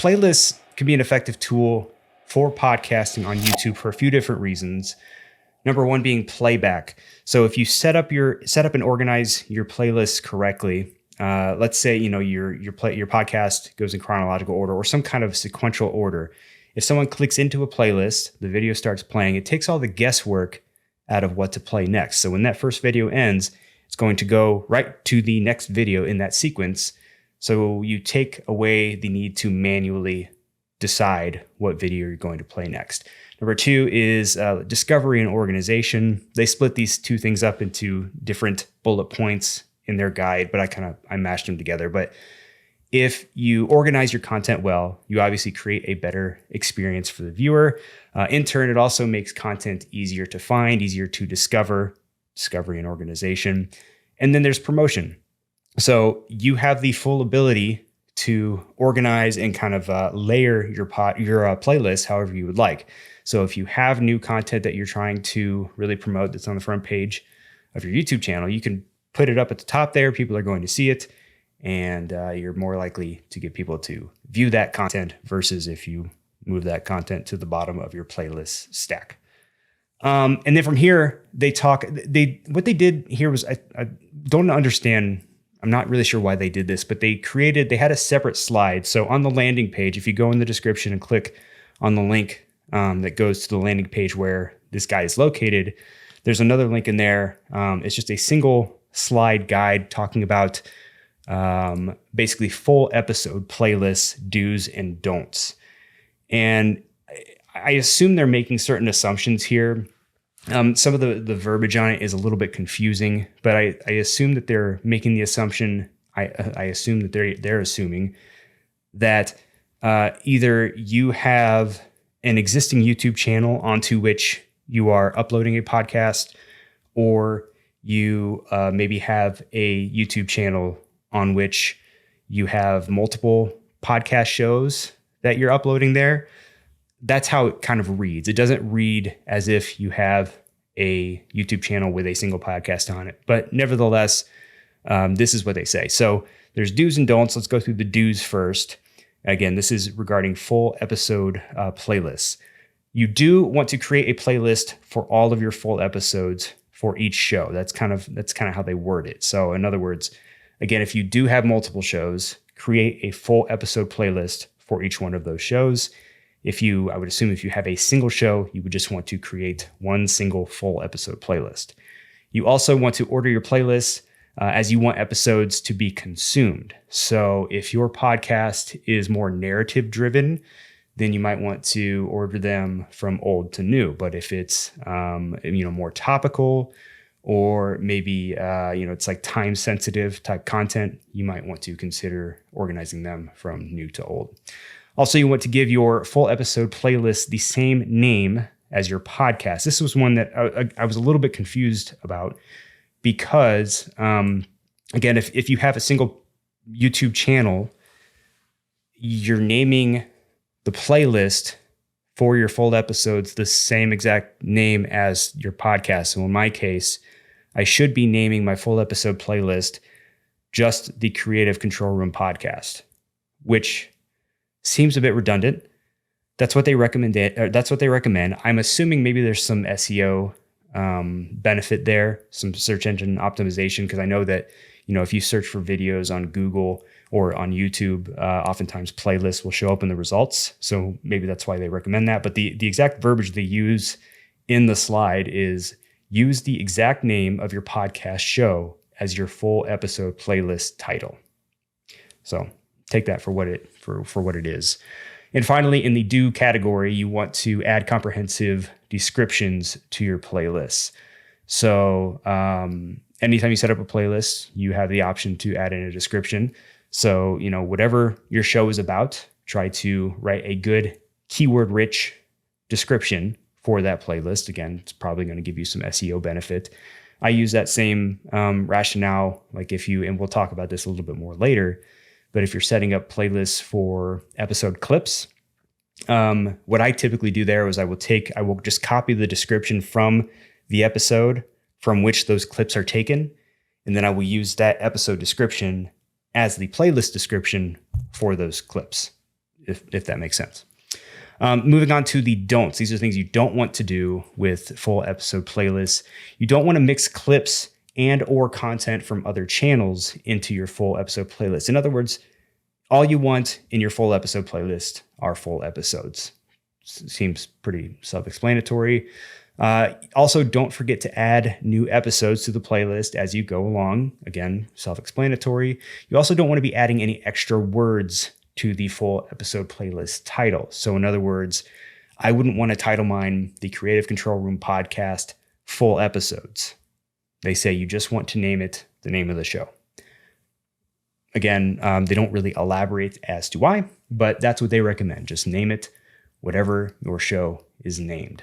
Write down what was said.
playlists can be an effective tool for podcasting on YouTube for a few different reasons. Number one being playback. So if you set up and organize your playlists correctly, let's say your podcast goes in chronological order or some kind of sequential order. If someone clicks into a playlist, the video starts playing. It takes all the guesswork out of what to play next. So when that first video ends, it's going to go right to the next video in that sequence. So you take away the need to manually decide what video you're going to play next. Number two is discovery and organization. They split these two things up into different bullet points in their guide, but I mashed them together. But if you organize your content well, you obviously create a better experience for the viewer. In turn, it also makes content easier to find, easier to discover, discovery and organization. And then there's promotion. So you have the full ability to organize and kind of layer your playlist however you would like. So if you have new content that you're trying to really promote that's on the front page of your YouTube channel, you can put it up at the top there. People are going to see it, and you're more likely to get people to view that content versus if you move that content to the bottom of your playlist stack. And then from here, what they did here was, I don't understand. I'm not really sure why they did this, but they had a separate slide. So on the landing page, if you go in the description and click on the link that goes to the landing page where this guy is located, there's another link in there. It's just a single slide guide talking about basically full episode playlists, do's and don'ts. And I assume they're making certain assumptions here. Some of the verbiage on it is a little bit confusing, but I assume that they're making the assumption. I assume that they're assuming that either you have an existing YouTube channel onto which you are uploading a podcast, or you maybe have a YouTube channel on which you have multiple podcast shows that you're uploading there. That's how it kind of reads. It doesn't read as if you have a YouTube channel with a single podcast on it. But nevertheless, this is what they say. So there's do's and don'ts. Let's go through the do's first. Again, this is regarding full episode playlists. You do want to create a playlist for all of your full episodes for each show. That's kind of how they word it. So in other words, again, if you do have multiple shows, create a full episode playlist for each one of those shows. I would assume if you have a single show, you would just want to create one single full episode playlist. You also want to order your playlists as you want episodes to be consumed. So if your podcast is more narrative driven, then you might want to order them from old to new. But if it's more topical, or maybe it's like time sensitive type content, you might want to consider organizing them from new to old. Also, you want to give your full episode playlist the same name as your podcast. This was one that I was a little bit confused about because, again, if you have a single YouTube channel, you're naming the playlist for your full episodes the same exact name as your podcast. So in my case, I should be naming my full episode playlist just the Creative Control Room Podcast, which seems a bit redundant. That's what they recommend. I'm assuming maybe there's some SEO benefit there, some search engine optimization, because I know that if you search for videos on Google or on YouTube, oftentimes playlists will show up in the results. So maybe that's why they recommend that. But the exact verbiage they use in the slide is use the exact name of your podcast show as your full episode playlist title. So take that for what it is. And finally, in the do category, you want to add comprehensive descriptions to your playlists. So anytime you set up a playlist, you have the option to add in a description. So, whatever your show is about, try to write a good keyword-rich description for that playlist. Again, it's probably going to give you some SEO benefit. I use that same rationale, and we'll talk about this a little bit more later, but if you're setting up playlists for episode clips, what I typically do there is I will just copy the description from the episode from which those clips are taken, and then I will use that episode description as the playlist description for those clips. if that makes sense. Moving on to the don'ts. These are things you don't want to do with full episode playlists. You don't want to mix clips and or content from other channels into your full episode playlist. In other words, all you want in your full episode playlist are full episodes. Seems pretty self-explanatory. Also, don't forget to add new episodes to the playlist as you go along. Again, self-explanatory. You also don't want to be adding any extra words to the full episode playlist title. So in other words, I wouldn't want to title mine the Creative Control Room Podcast Full Episodes. They say you just want to name it the name of the show. Again, they don't really elaborate as to why, but that's what they recommend. Just name it whatever your show is named.